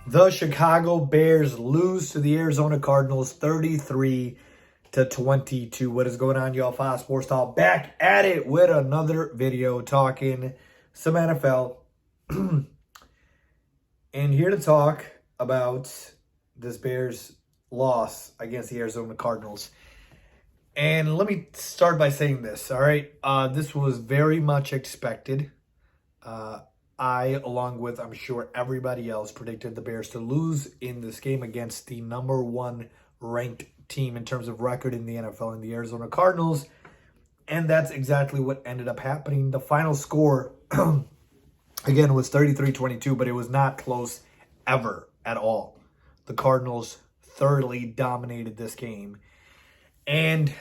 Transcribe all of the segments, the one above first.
The Chicago Bears lose to the Arizona Cardinals 33-22. What is going on, y'all? Fox Sports Talk back at it with another video talking some NFL. And here to talk about this Bears loss against the Arizona Cardinals. And let me start by saying this, all right? This was very much expected. I, along with, I'm sure, everybody else, predicted the Bears to lose in this game against the number one ranked team in terms of record in the NFL, in the Arizona Cardinals. And that's exactly what ended up happening. The final score, again, was 33-22, but it was not close ever at all. The Cardinals thoroughly dominated this game. And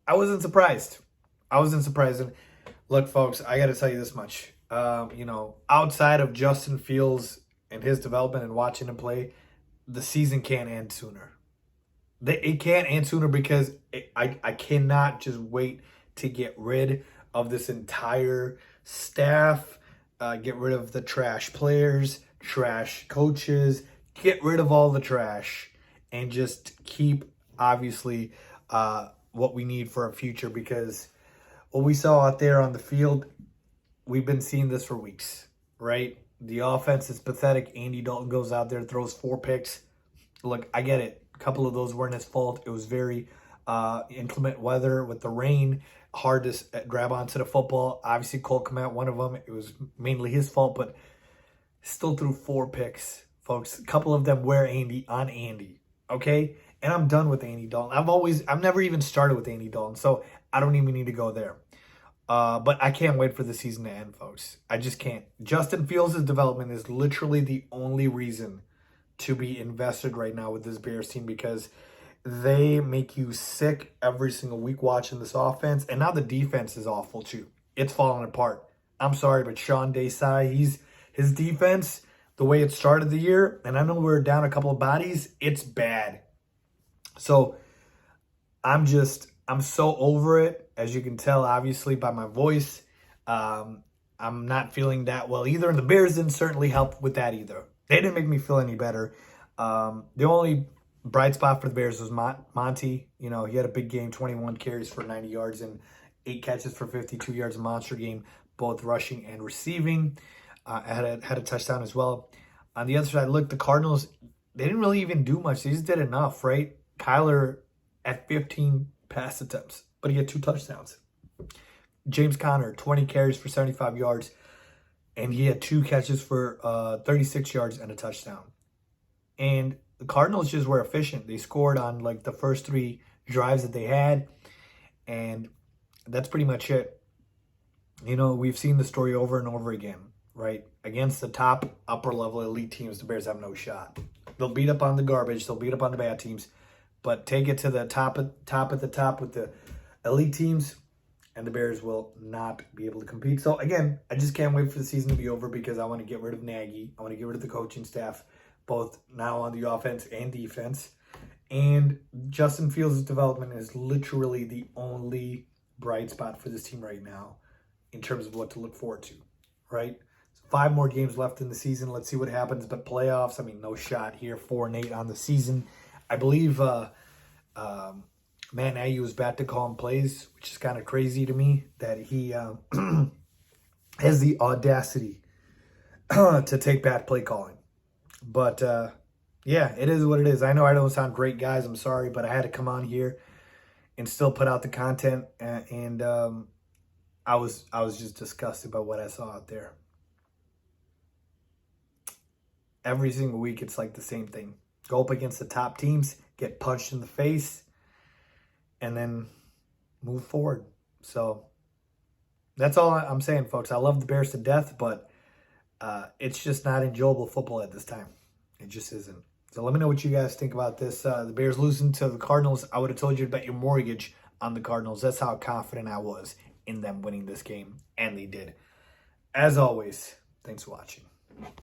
I wasn't surprised. And look, folks, I got to tell you this much. Outside of Justin Fields and his development and watching him play, the season can't end sooner. It can't end sooner because I cannot just wait to get rid of this entire staff, get rid of the trash players, trash coaches, get rid of all the trash, and just keep, obviously, what we need for a future, because what we saw out there on the field, we've been seeing this for weeks, right? The offense is pathetic. Andy Dalton goes out there, throws 4 picks. Look, I get it. A couple of those weren't his fault. It was very inclement weather with the rain. Hard to grab onto the football. Obviously, Cole Kmet, one of them. It was mainly his fault, but still threw 4 picks, folks. A couple of them were Andy, okay? And I'm done with Andy Dalton. I've never even started with Andy Dalton, so I don't even need to go there. But I can't wait for the season to end, folks. I just can't. Justin Fields' development is literally the only reason to be invested right now with this Bears team, because they make you sick every single week watching this offense. And now the defense is awful too. It's falling apart. I'm sorry, but Sean Desai, his defense, the way it started the year, and I know we're down a couple of bodies, it's bad. So I'm so over it, as you can tell, obviously, by my voice. I'm not feeling that well either, and the Bears didn't certainly help with that either. They didn't make me feel any better. The only bright spot for the Bears was Monty. He had a big game, 21 carries for 90 yards and 8 catches for 52 yards, a monster game, both rushing and receiving. Had a touchdown as well. On the other side, look, the Cardinals, they didn't really even do much. They just did enough, right? Kyler at 15 pass attempts, but he had 2 touchdowns. James Conner, 20 carries for 75 yards, and he had 2 catches for 36 yards and a touchdown. And the Cardinals just were efficient. They scored on like the first 3 drives that they had, and that's pretty much it. We've seen the story over and over again, right? Against the top, upper-level elite teams, the Bears have no shot. They'll beat up on the garbage. They'll beat up on the bad teams. But take it to the top with the elite teams, and the Bears will not be able to compete. So, again, I just can't wait for the season to be over, because I want to get rid of Nagy. I want to get rid of the coaching staff, both now on the offense and defense. And Justin Fields' development is literally the only bright spot for this team right now in terms of what to look forward to, right? 5 more games left in the season. Let's see what happens. But playoffs, no shot here. 4-8 on the season. I believe Matt Nagy was back to calling plays, which is kind of crazy to me that he has the audacity to take back play calling. But, yeah, it is what it is. I know I don't sound great, guys. I'm sorry, but I had to come on here and still put out the content. And I was just disgusted by what I saw out there. Every single week, it's like the same thing. Go up against the top teams, get punched in the face, and then move forward. So that's all I'm saying, folks. I love the Bears to death, but it's just not enjoyable football at this time. It just isn't. So let me know what you guys think about this. The Bears losing to the Cardinals. I would have told you to bet your mortgage on the Cardinals. That's how confident I was in them winning this game, and they did. As always, thanks for watching.